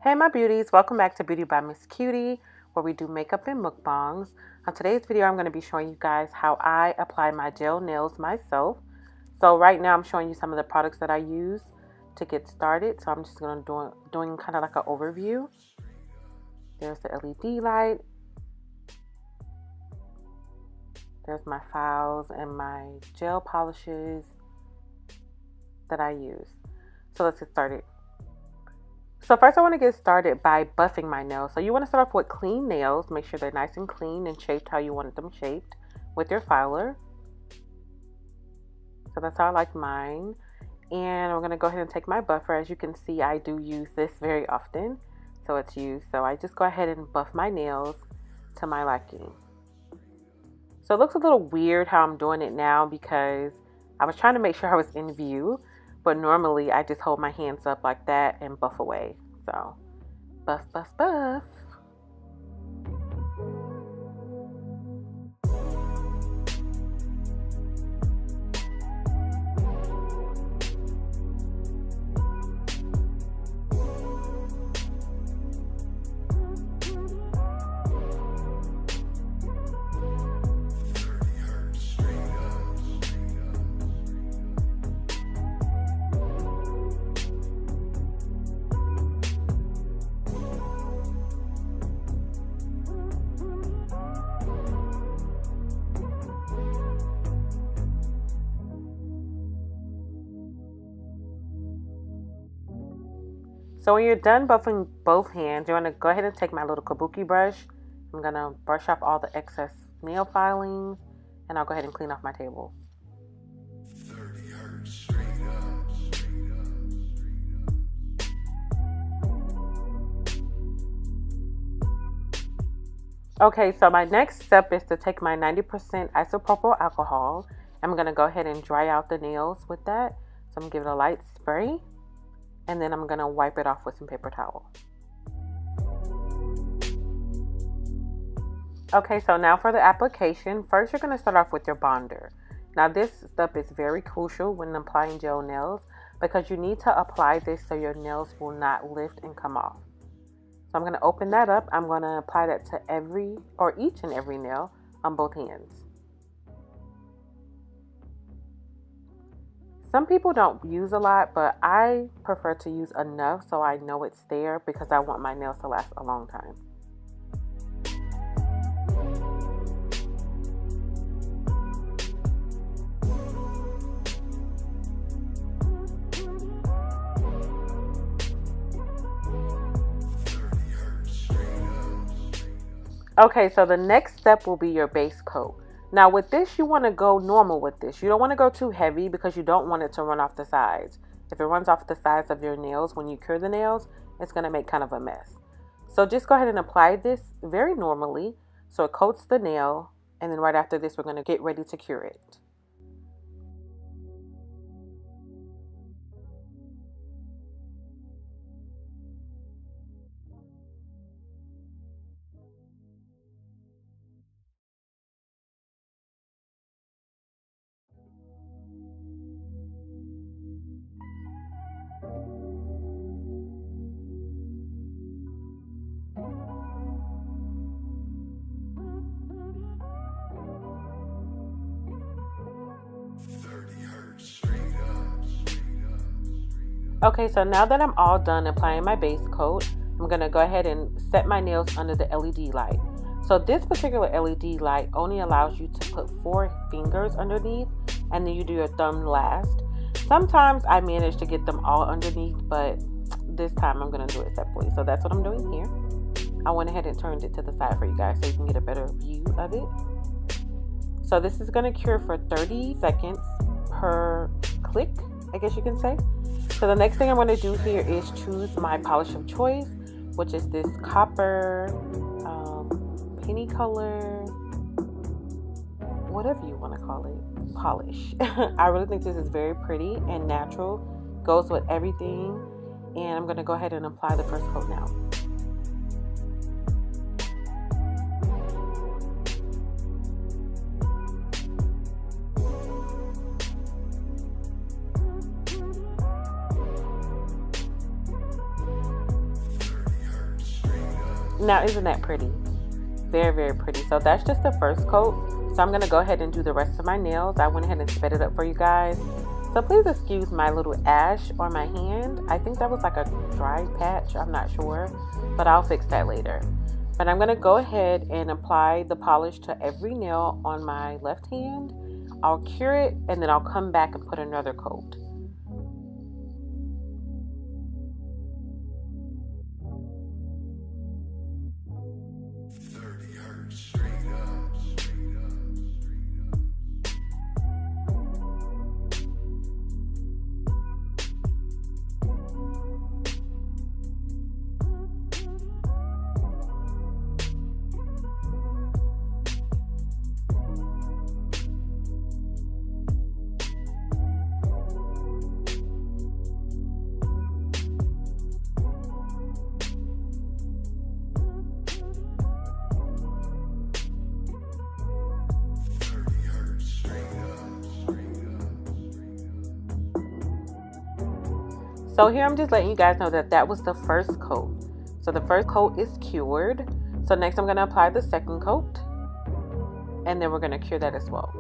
Hey my beauties, welcome back to Beauty by Miss Cutie, where we do makeup and mukbangs. On today's video, I'm going to be showing you guys how I apply my gel nails myself. So right now I'm showing you some of the products that I use to get started. So I'm just going to doing kind of like an overview. There's the LED light. There's my files and my gel polishes that I use. So let's get started. So first I want to get started by buffing my nails. So you want to start off with clean nails. Make sure they're nice and clean and shaped how you want them shaped with your filer. So that's how I like mine. And I'm going to go ahead and take my buffer. As you can see, I do use this very often. So it's used. So I just go ahead and buff my nails to my liking. So it looks a little weird how I'm doing it now because I was trying to make sure I was in view. But normally I just hold my hands up like that and buff away. So buff, buff, buff. So when you're done buffing both hands, you want to go ahead and take my little kabuki brush. I'm going to brush off all the excess nail filings, and I'll go ahead and clean off my table. Okay, so my next step is to take my 90% isopropyl alcohol. I'm going to go ahead and dry out the nails with that. So I'm going to give it a light spray. And then I'm going to wipe it off with some paper towel. Okay, so now for the application. First, you're going to start off with your bonder. Now, this step is very crucial when applying gel nails because you need to apply this so your nails will not lift and come off. So I'm going to open that up. I'm going to apply that to each and every nail on both hands. Some people don't use a lot, but I prefer to use enough so I know it's there because I want my nails to last a long time. Okay, so the next step will be your base coat. Now with this, you want to go normal with this. You don't want to go too heavy because you don't want it to run off the sides. If it runs off the sides of your nails when you cure the nails, it's going to make kind of a mess. So just go ahead and apply this very normally so it coats the nail. And then right after this, we're going to get ready to cure it. Okay, so now that I'm all done applying my base coat, I'm going to go ahead and set my nails under the LED light. So this particular LED light only allows you to put 4 fingers underneath, and then you do your thumb last. Sometimes I manage to get them all underneath, but this time I'm going to do it separately. So that's what I'm doing here. I went ahead and turned it to the side for you guys so you can get a better view of it. So this is going to cure for 30 seconds per click, I guess you can say. So the next thing I'm going to do here is choose my polish of choice, which is this copper, penny color, whatever you want to call it, polish. I really think this is very pretty and natural, goes with everything. And I'm going to go ahead and apply the first coat now. Now, isn't that pretty? Very, very pretty. So that's just the first coat. So I'm going to go ahead and do the rest of my nails. I went ahead and sped it up for you guys. So please excuse my little ash on my hand. I think that was like a dry patch. I'm not sure, but I'll fix that later. But I'm going to go ahead and apply the polish to every nail on my left hand. I'll cure it and then I'll come back and put another coat. So here I'm just letting you guys know that that was the first coat. So the first coat is cured. So next I'm going to apply the second coat. And then we're going to cure that as well.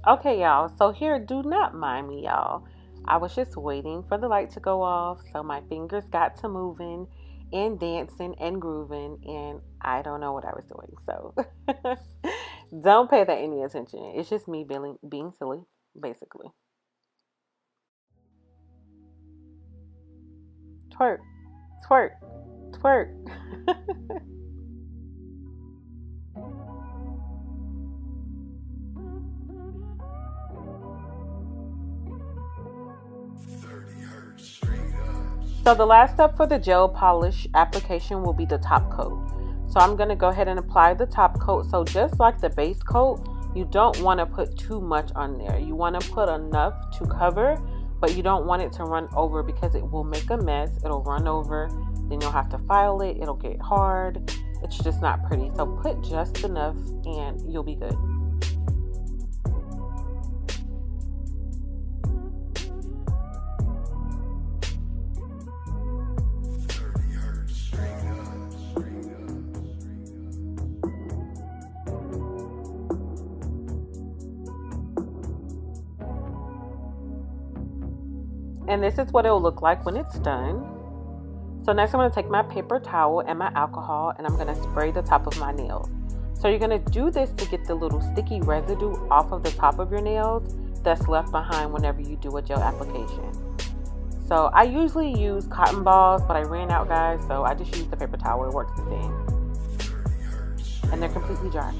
Okay, y'all, so here, do not mind me, y'all. I was just waiting for the light to go off, so my fingers got to moving and dancing and grooving, and I don't know what I was doing, so don't pay that any attention. It's just me being silly, basically. Twerk, twerk, twerk. So the last step for the gel polish application will be the top coat. So I'm going to go ahead and apply the top coat. So just like the base coat, you don't want to put too much on there. You want to put enough to cover, but you don't want it to run over because it will make a mess. It'll run over, then you'll have to file it. It'll get hard. It's just not pretty. So put just enough and you'll be good. And this is what it will look like when it's done. So next I'm going to take my paper towel and my alcohol and I'm going to spray the top of my nails. So you're going to do this to get the little sticky residue off of the top of your nails that's left behind whenever you do a gel application. So I usually use cotton balls, but I ran out, guys, so I just use the paper towel. It works the same. And they're completely dry.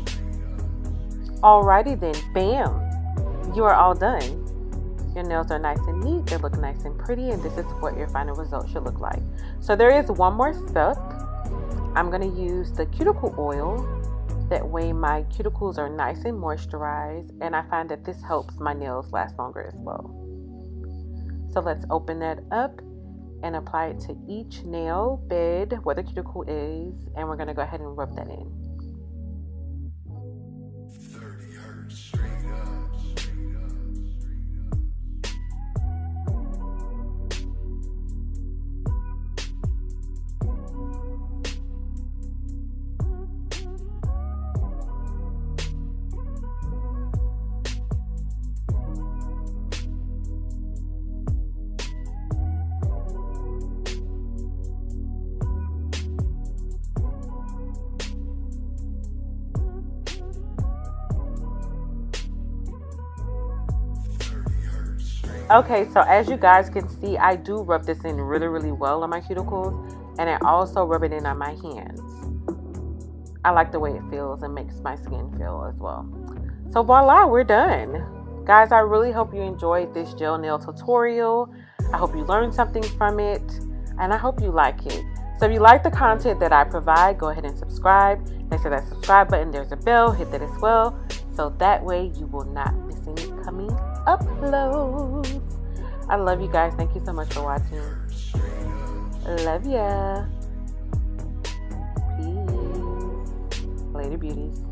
Alrighty then, bam! You are all done. Your nails are nice and neat, they look nice and pretty, and this is what your final result should look like. So there is one more step. I'm going to use the cuticle oil. That way my cuticles are nice and moisturized, and I find that this helps my nails last longer as well. So let's open that up and apply it to each nail bed where the cuticle is, and we're going to go ahead and rub that in. Okay, so as you guys can see, I do rub this in really, really well on my cuticles, and I also rub it in on my hands. I like the way it feels and makes my skin feel as well. So voila, we're done. Guys, I really hope you enjoyed this gel nail tutorial. I hope you learned something from it, and I hope you like it. So if you like the content that I provide, go ahead and subscribe. Next to that subscribe button, there's a bell. Hit that as well, so that way you will not miss any coming uploads. I love you guys. Thank you so much for watching. Love ya. Peace. Later, beauties.